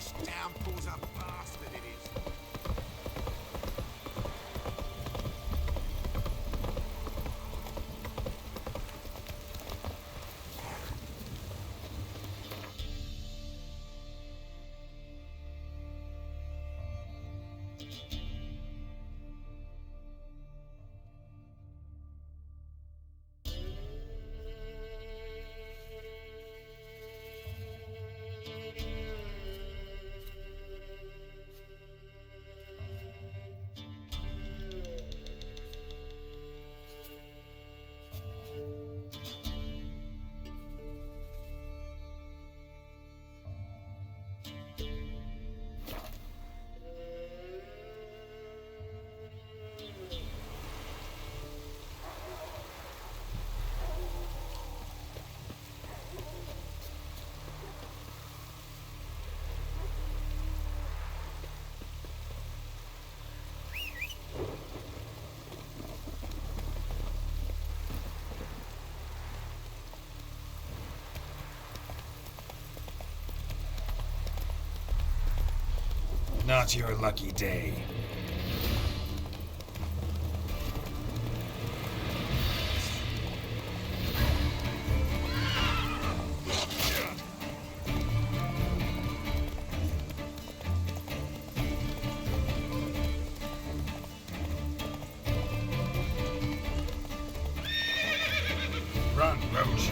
This downpour's a bastard, it is. Not your lucky day. Run, Roach.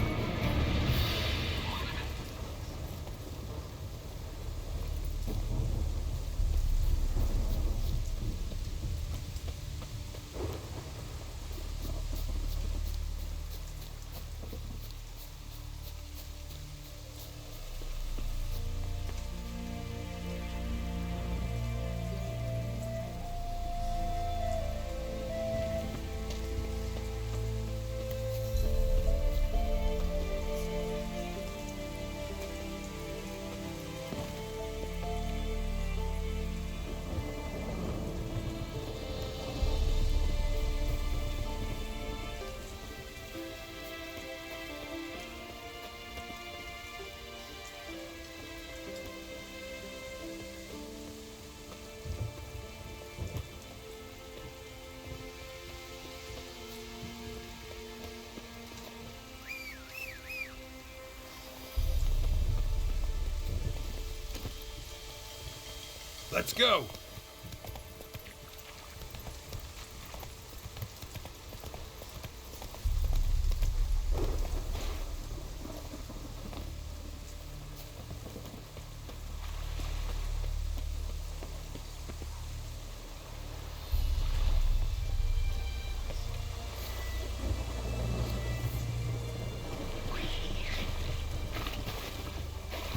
Let's go!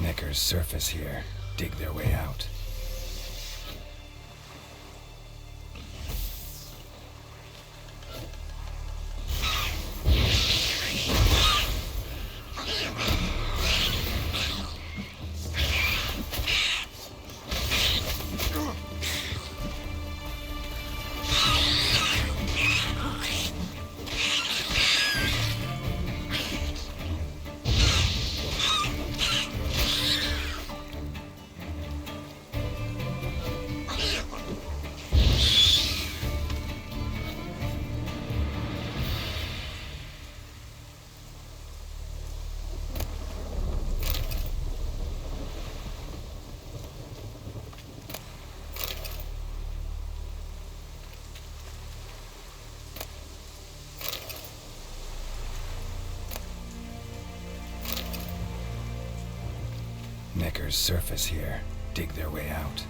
Knickers surface here. Dig their way out. Knickers surface here. Dig their way out.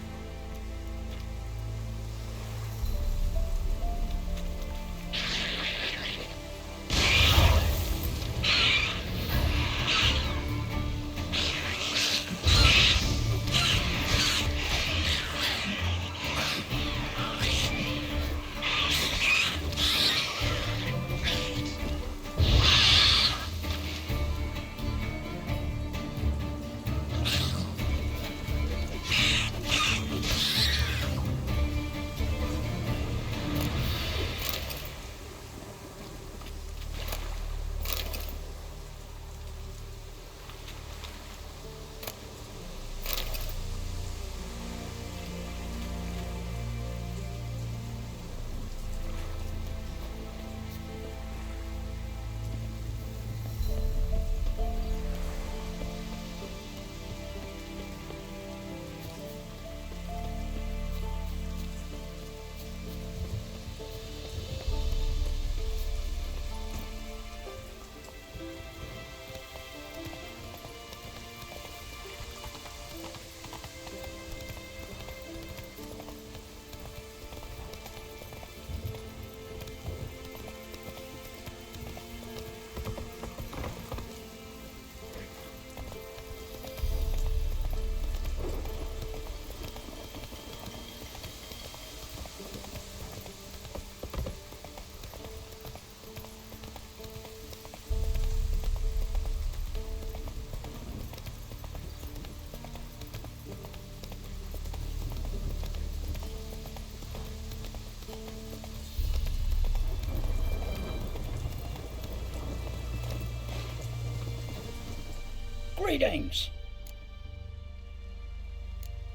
Greetings.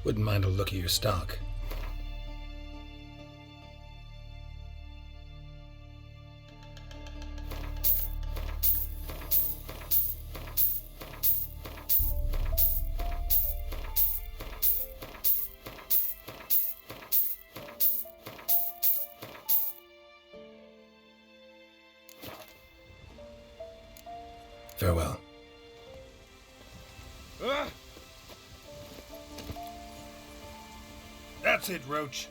Wouldn't mind a look at your stock. Farewell. That's it, Roach.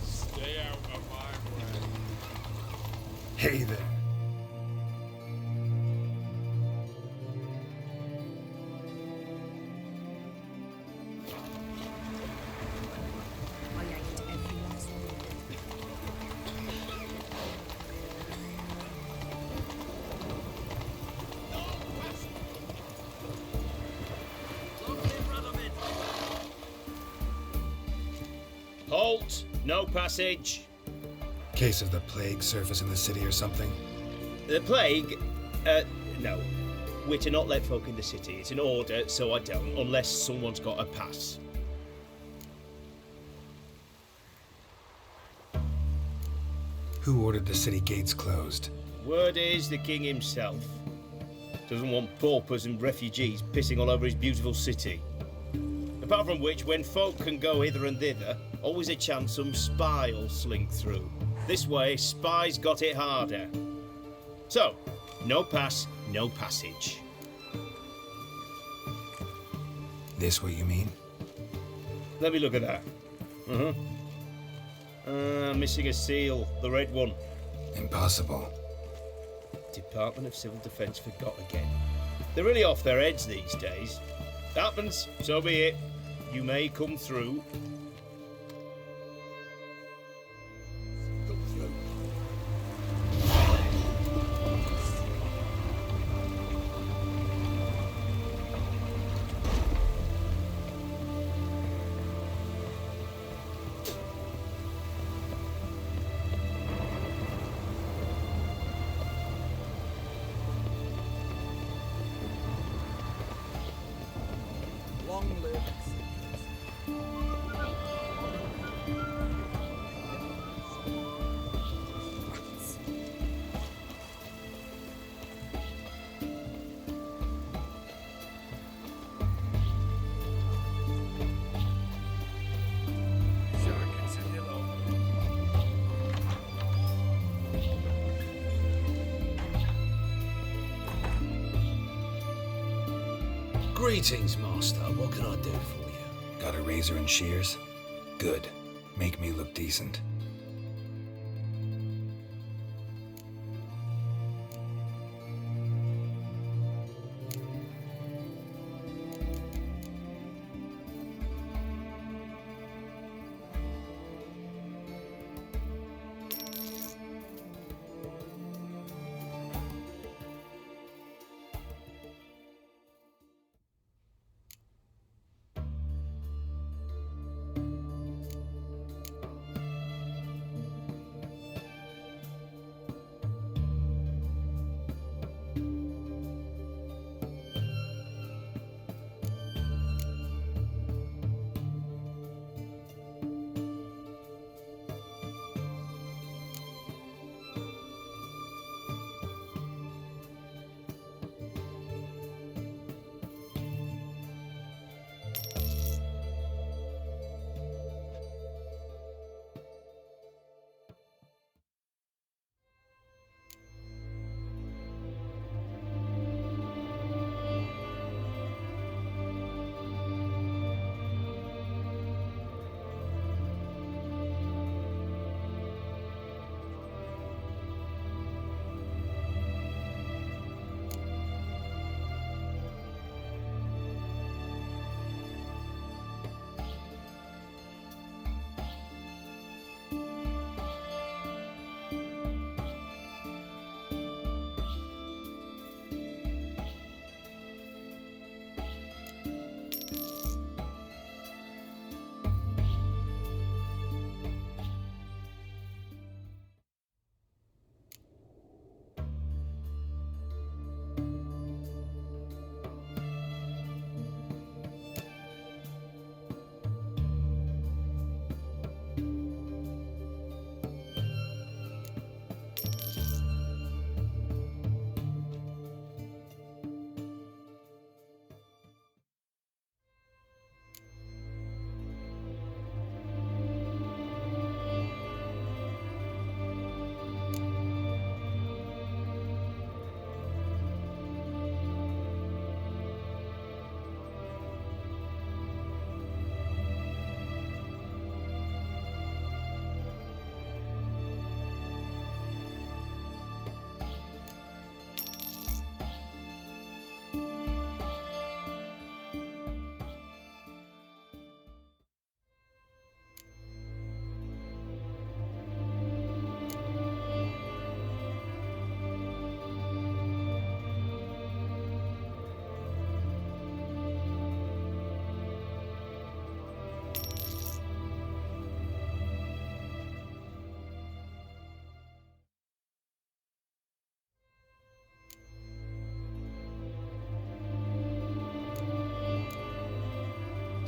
Stay out of my way. Hey there. Halt! No passage. Case of the plague surface in the city or something? The plague? No. We're to not let folk in the city. It's an order, so I don't, unless someone's got a pass. Who ordered the city gates closed? Word is the king himself. Doesn't want paupers and refugees pissing all over his beautiful city. Apart from which, when folk can go hither and thither, always a chance some spy will slink through. This way, spies got it harder. So, no pass, no passage. This what you mean? Let me look at that. Missing a seal, the red one. Impossible. Department of Civil Defence forgot again. They're really off their heads these days. Happens, so be it. You may come through. Long live. Greetings, Master. What can I do for you? Got a razor and shears? Good. Make me look decent.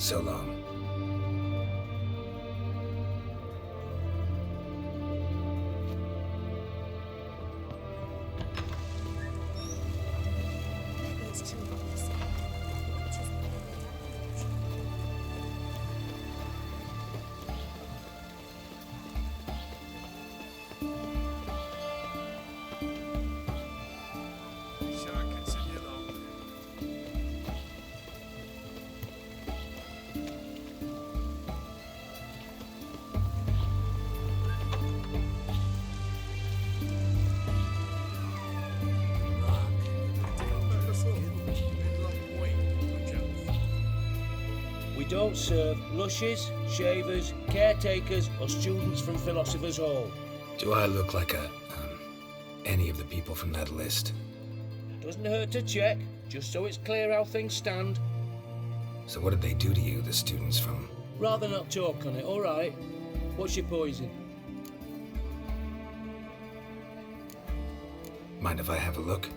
So long. We don't serve lushes, shavers, caretakers, or students from Philosopher's Hall. Do I look like any of the people from that list? Doesn't hurt to check, just so it's clear how things stand. So what did they do to you, the students from... Rather not talk on it, alright? What's your poison? Mind if I have a look?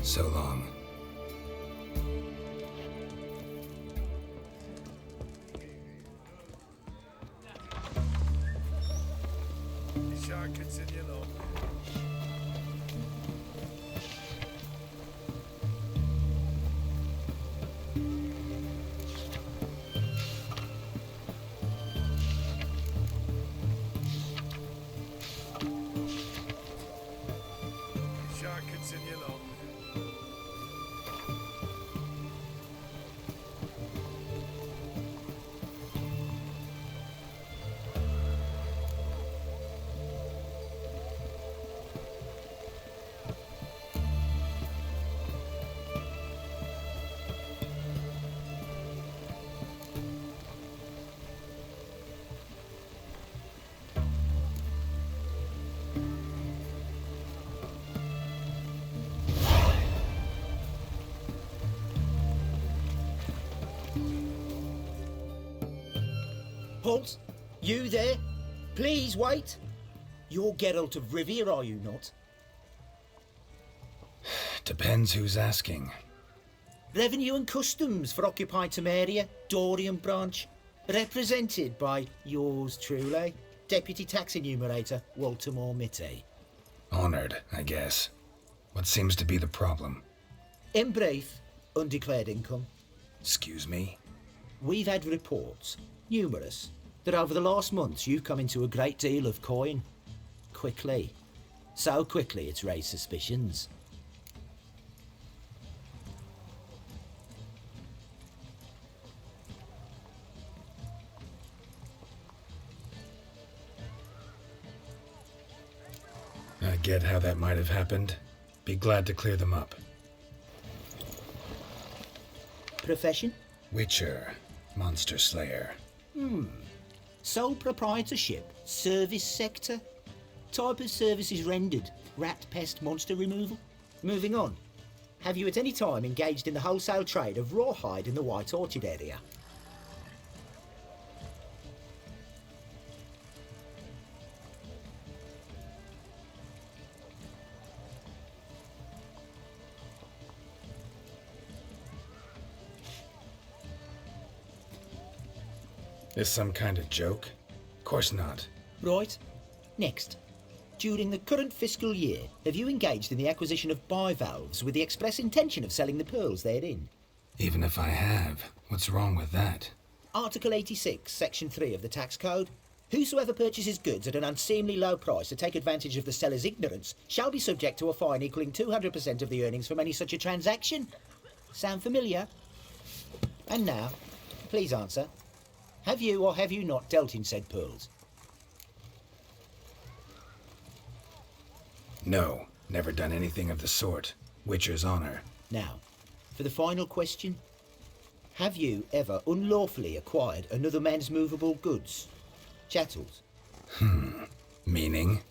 So long. Halt! You there? Please wait! You're Geralt of Rivia, are you not? Depends who's asking. Revenue and Customs for occupied Temeria, Dorian branch. Represented by yours truly, Deputy Tax Enumerator Walter Mitte. Honored, I guess. What seems to be the problem? In brief, undeclared income. Excuse me? We've had reports, numerous, that over the last months you've come into a great deal of coin. Quickly. So quickly it's raised suspicions. I get how that might have happened. Be glad to clear them up. Profession? Witcher. Monster Slayer. Sole proprietorship, service sector. Type of services rendered, rat pest monster removal. Moving on. Have you at any time engaged in the wholesale trade of rawhide in the White Orchard area? This some kind of joke? Of course not. Right. Next. During the current fiscal year, have you engaged in the acquisition of bivalves with the express intention of selling the pearls therein? Even if I have, what's wrong with that? Article 86, Section 3 of the Tax Code. Whosoever purchases goods at an unseemly low price to take advantage of the seller's ignorance shall be subject to a fine equaling 200% of the earnings from any such a transaction. Sound familiar? And now, please answer. Have you or have you not dealt in said pearls? No, never done anything of the sort. Witcher's honor. Now, for the final question. Have you ever unlawfully acquired another man's movable goods? Chattels? Meaning?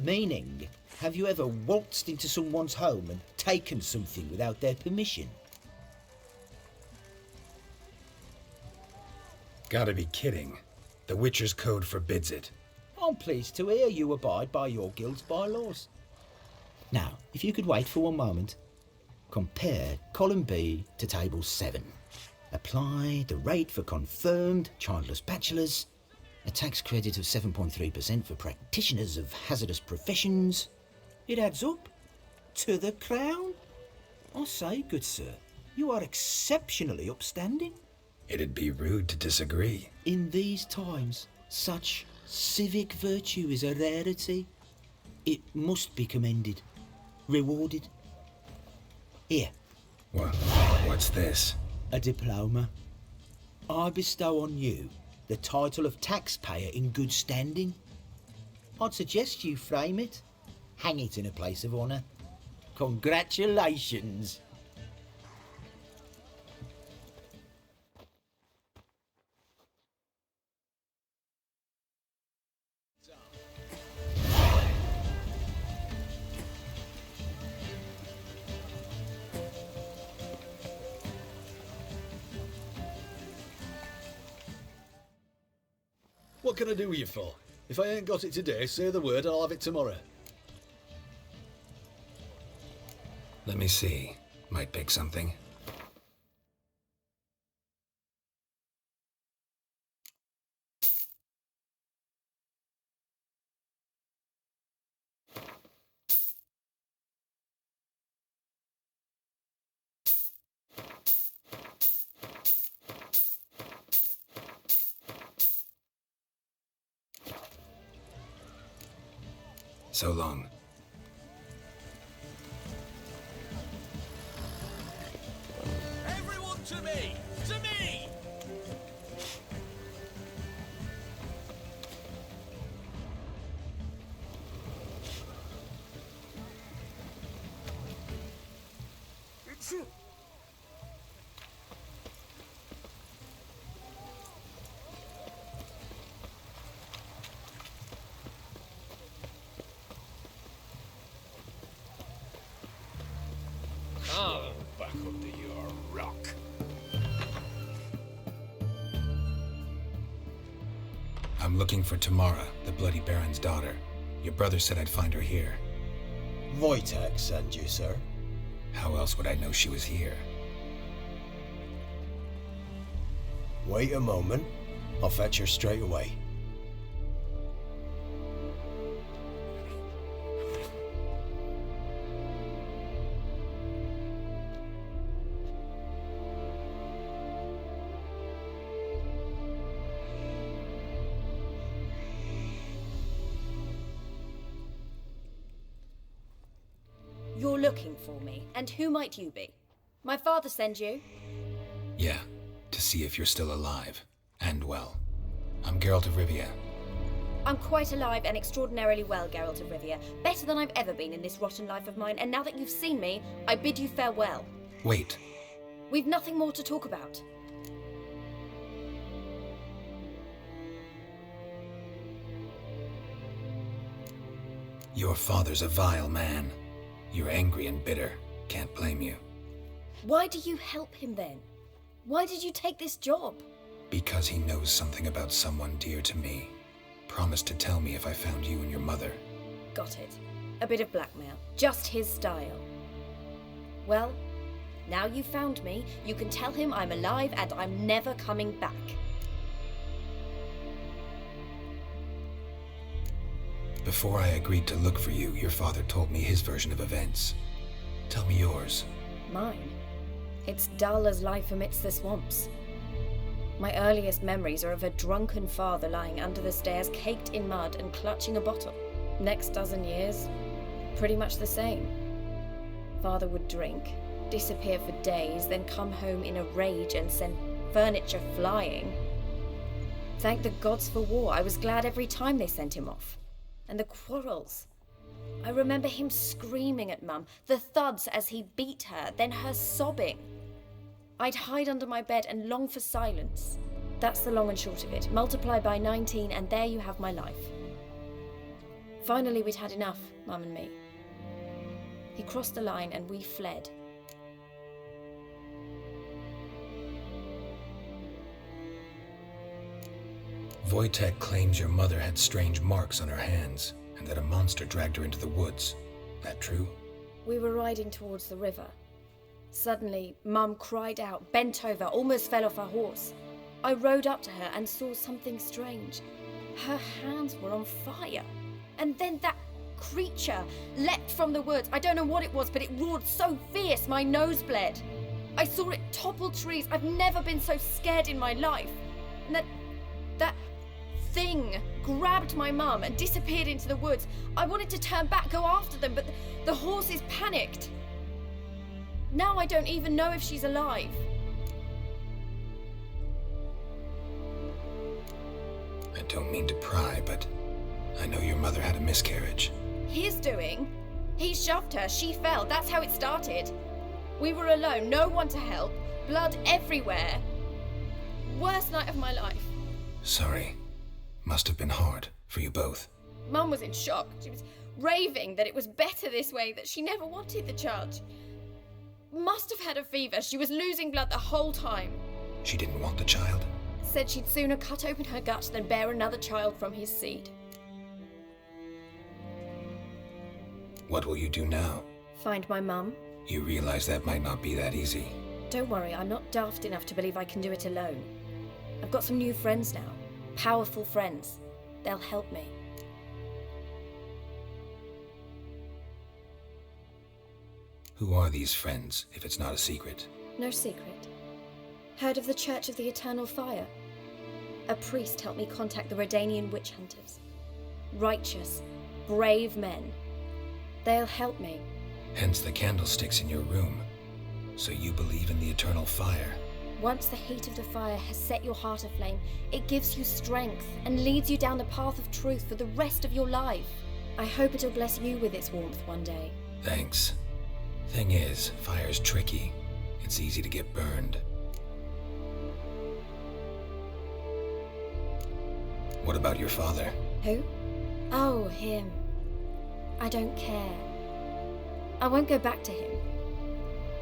Meaning, Have you ever waltzed into someone's home and taken something without their permission? Gotta be kidding. The Witcher's Code forbids it. I'm pleased to hear you abide by your guild's bylaws. Now, if you could wait for one moment, compare column B to table 7. Apply the rate for confirmed childless bachelors, a tax credit of 7.3% for practitioners of hazardous professions. It adds up to the crown. I say, good sir, you are exceptionally upstanding. It'd be rude to disagree. In these times, such civic virtue is a rarity. It must be commended, rewarded. Here, What's this? a diploma. I bestow on you the title of taxpayer in good standing. I'd suggest you frame it, hang it in a place of honour. Congratulations. What can I do with you for? If I ain't got it today, say the word and I'll have it tomorrow. Let me see. Might pick something. So long. Everyone to me! To me! Oh, back under your rock. I'm looking for Tamara, the Bloody Baron's daughter. Your brother said I'd find her here. Wojtek sent you, sir. How else would I know she was here? Wait a moment. I'll fetch her straight away. You're looking for me, and who might you be? My father sent you? Yeah, to see if you're still alive. And well. I'm Geralt of Rivia. I'm quite alive and extraordinarily well, Geralt of Rivia. Better than I've ever been in this rotten life of mine, and now that you've seen me, I bid you farewell. Wait. We've nothing more to talk about. Your father's a vile man. You're angry and bitter. Can't blame you. Why do you help him then? Why did you take this job? Because he knows something about someone dear to me. Promised to tell me if I found you and your mother. Got it. A bit of blackmail. Just his style. Well, now you've found me, you can tell him I'm alive and I'm never coming back. Before I agreed to look for you, your father told me his version of events. Tell me yours. Mine? It's dull as life amidst the swamps. My earliest memories are of a drunken father lying under the stairs, caked in mud and clutching a bottle. Next dozen years, pretty much the same. Father would drink, disappear for days, then come home in a rage and send furniture flying. Thank the gods for war. I was glad every time they sent him off. And the quarrels. I remember him screaming at Mum, the thuds as he beat her, then her sobbing. I'd hide under my bed and long for silence. That's the long and short of it. Multiply by 19 and there you have my life. Finally we'd had enough, Mum and me. He crossed the line and we fled. Wojtek claims your mother had strange marks on her hands, and that a monster dragged her into the woods. That true? We were riding towards the river. Suddenly, Mum cried out, bent over, almost fell off her horse. I rode up to her and saw something strange. Her hands were on fire. And then that creature leapt from the woods. I don't know what it was, but it roared so fierce my nose bled. I saw it topple trees. I've never been so scared in my life. And that thing grabbed my mum and disappeared into the woods. I wanted to turn back, go after them, but the horses panicked. Now I don't even know if she's alive. I don't mean to pry, but I know your mother had a miscarriage. His doing? He shoved her, she fell, that's how it started. We were alone, no one to help, blood everywhere. Worst night of my life. Sorry. Must have been hard for you both. Mum was in shock. She was raving that it was better this way, that she never wanted the child. She must have had a fever. She was losing blood the whole time. She didn't want the child? Said she'd sooner cut open her gut than bear another child from his seed. What will you do now? Find my mum. You realize that might not be that easy. Don't worry, I'm not daft enough to believe I can do it alone. I've got some new friends now. Powerful friends. They'll help me. Who are these friends, if it's not a secret? No secret. Heard of the Church of the Eternal Fire? A priest helped me contact the Redanian witch hunters. Righteous, brave men. They'll help me. Hence the candlesticks in your room. So you believe in the eternal fire? Once the heat of the fire has set your heart aflame, it gives you strength and leads you down the path of truth for the rest of your life. I hope it'll bless you with its warmth one day. Thanks. Thing is, fire's tricky. It's easy to get burned. What about your father? Who? Oh, him. I don't care. I won't go back to him.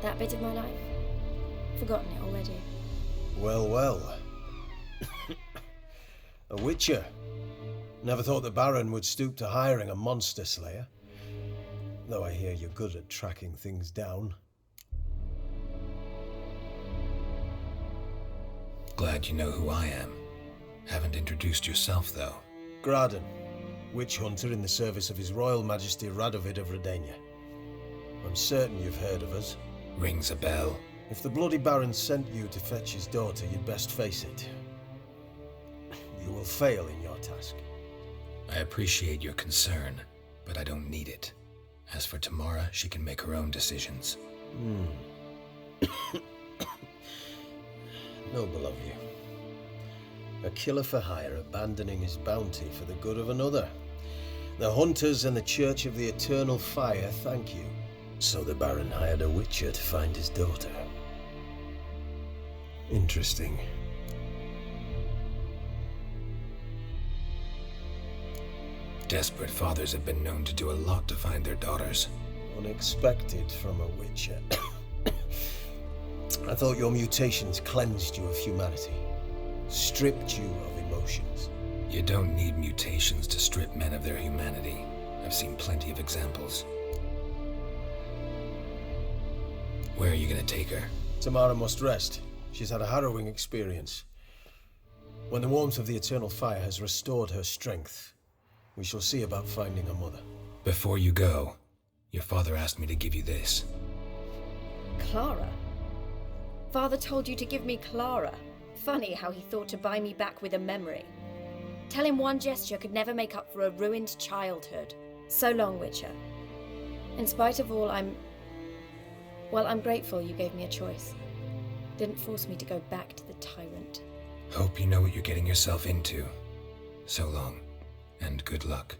That bit of my life? Forgotten it already. Well, well. A witcher. Never thought the Baron would stoop to hiring a monster slayer. Though I hear you're good at tracking things down. Glad you know who I am. Haven't introduced yourself, though. Graden, witch hunter in the service of His Royal Majesty Radovid of Redania. I'm certain you've heard of us. Rings a bell. If the bloody Baron sent you to fetch his daughter, you'd best face it. You will fail in your task. I appreciate your concern, but I don't need it. As for Tamara, she can make her own decisions. Noble of you. A killer for hire abandoning his bounty for the good of another. The hunters and the Church of the Eternal Fire thank you. So the Baron hired a witcher to find his daughter. Interesting. Desperate fathers have been known to do a lot to find their daughters. Unexpected from a witcher. I thought your mutations cleansed you of humanity. Stripped you of emotions. You don't need mutations to strip men of their humanity. I've seen plenty of examples. Where are you gonna take her? Tamara must rest. She's had a harrowing experience. When the warmth of the Eternal Fire has restored her strength, we shall see about finding her mother. Before you go, your father asked me to give you this. Clara? Father told you to give me Clara. Funny how he thought to buy me back with a memory. Tell him one gesture could never make up for a ruined childhood. So long, Witcher. In spite of all, I'm grateful you gave me a choice. Didn't force me to go back to the tyrant. Hope you know what you're getting yourself into. So long, and good luck.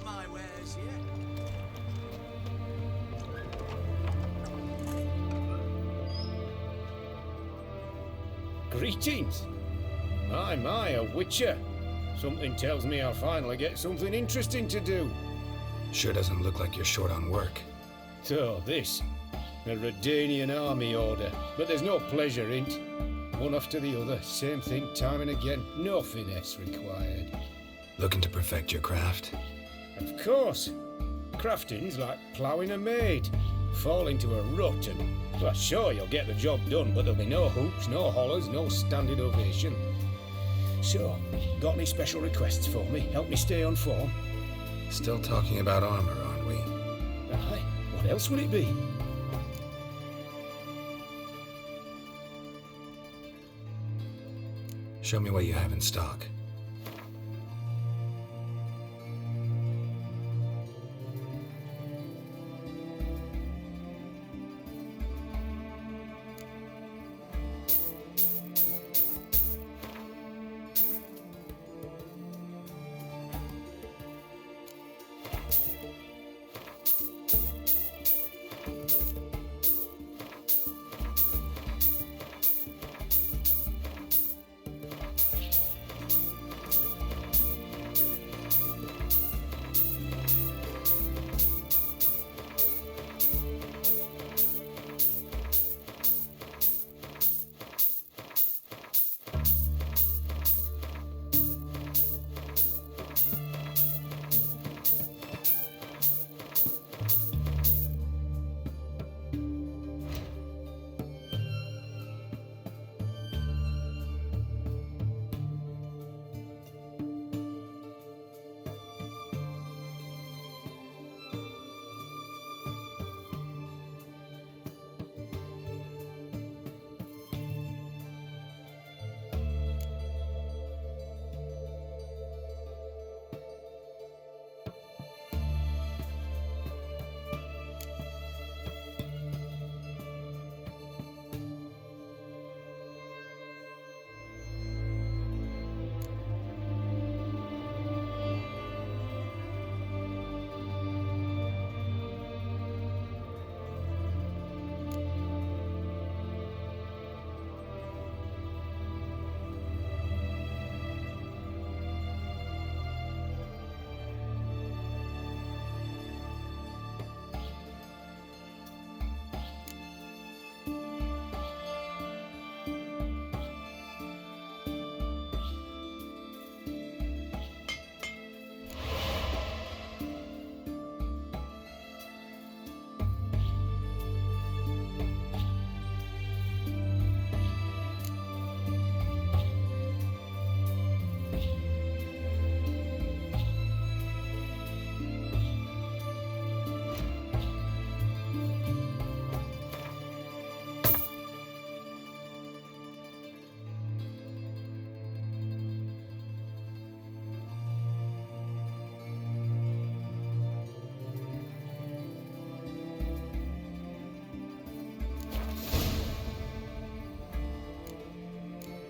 my wares yet. Greetings. My, a witcher. Something tells me I'll finally get something interesting to do. Sure doesn't look like you're short on work. So, this. A Redanian army order. But there's no pleasure in 't. One after the other, same thing time and again. No finesse required. Looking to perfect your craft? Of course. Crafting's like ploughing a maid. Fall into a rut and... Well, sure, you'll get the job done, but there'll be no hoops, no hollers, no standing ovation. So, got any special requests for me? Help me stay on form? Still talking about armor, aren't we? Aye, what else would it be? Show me what you have in stock.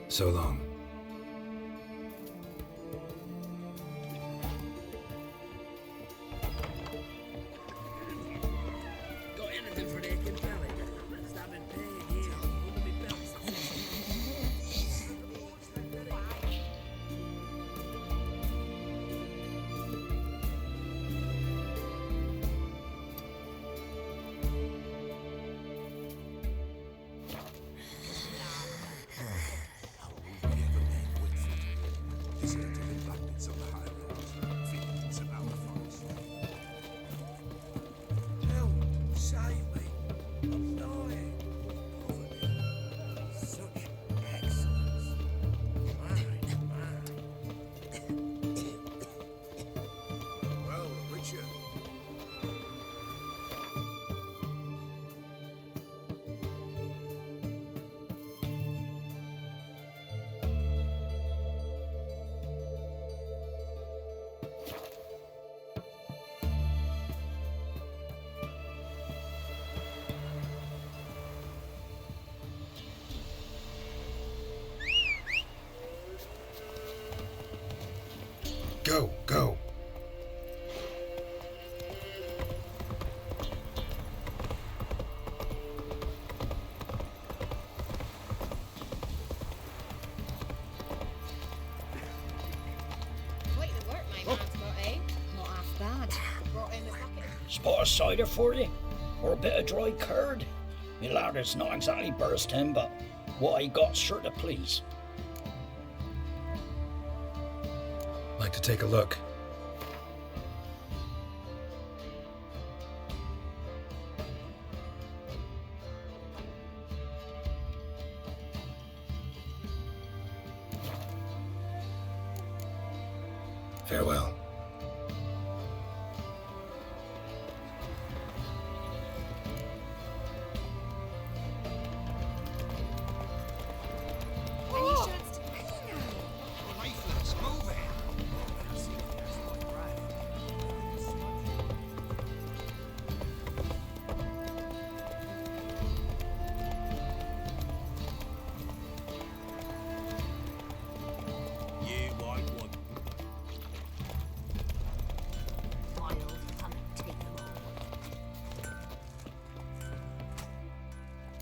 So long. Got anything for the aching belly? Stabbing pain here. Under me belt. Go, go. Spot of cider for you? Or a bit of dry curd? Me lad, it's not exactly bursting, but what I got's sure to please. Like to take a look. Farewell.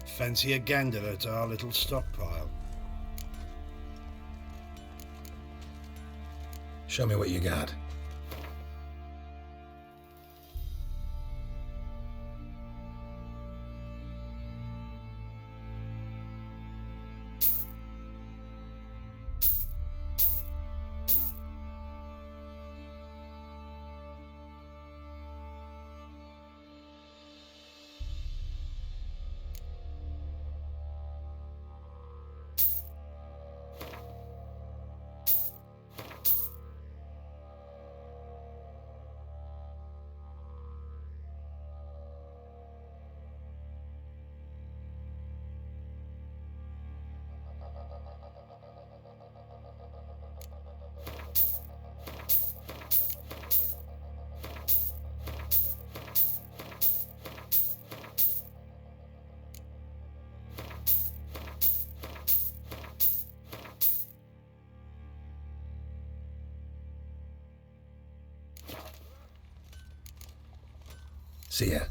Fancy a gander at our little stockpile? Show me what you got. See ya.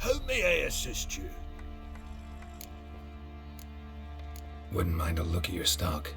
How may I assist you? Wouldn't mind a look at your stock.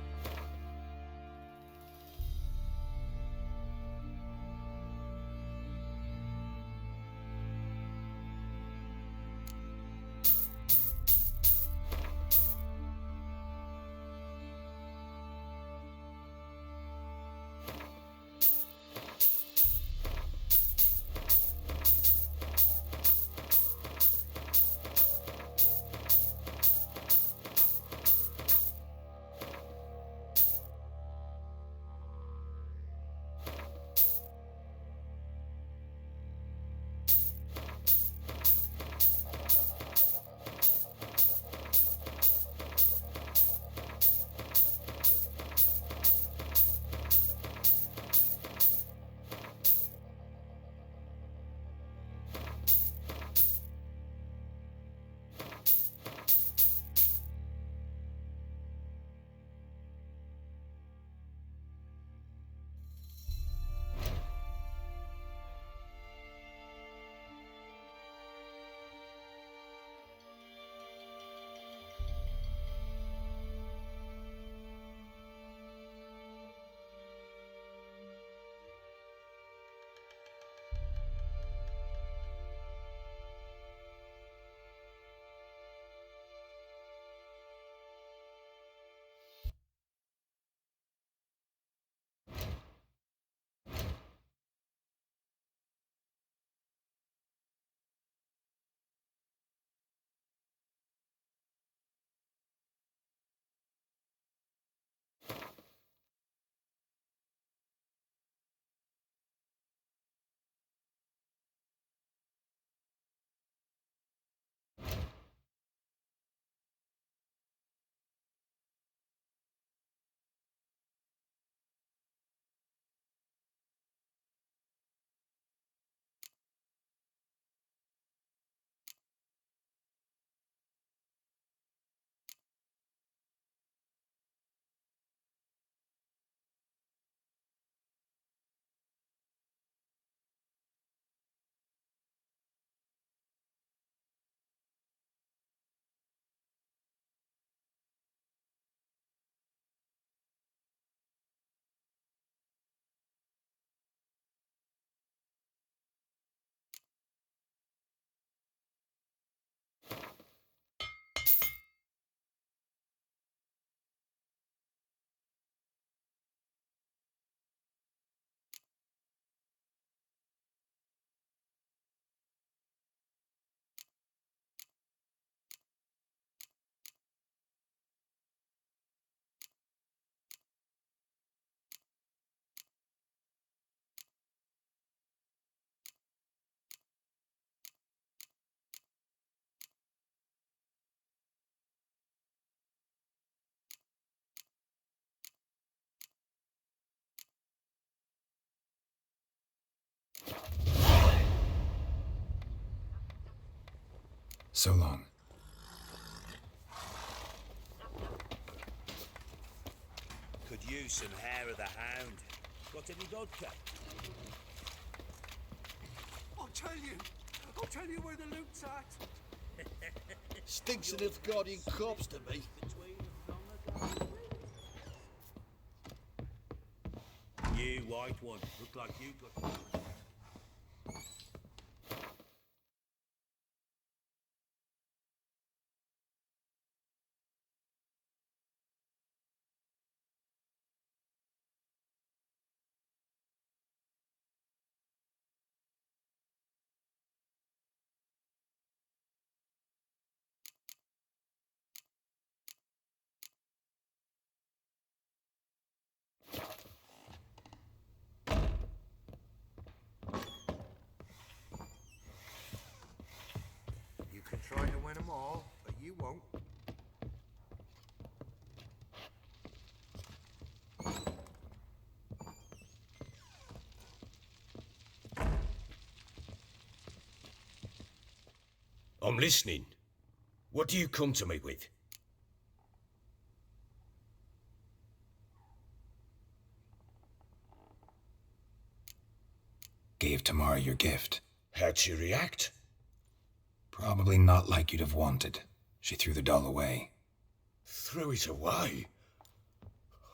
So long. Could use some hair of the hound. Got any vodka? I'll tell you where the loot's at. Stinks of guardian corpse to me. You white one, look like you got. You can try to win them all, but you won't. I'm listening. What do you come to me with? Gave Tamara your gift. How'd she react? Probably not like you'd have wanted. She threw the doll away. Threw it away?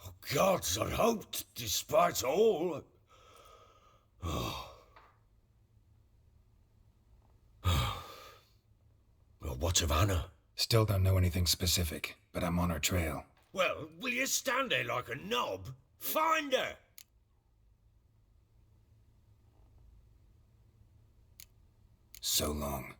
Oh, gods, I hoped, despite all. Oh. Well, what of Anna? Still don't know anything specific, but I'm on her trail. Well, will you stand there like a knob? Find her! So long.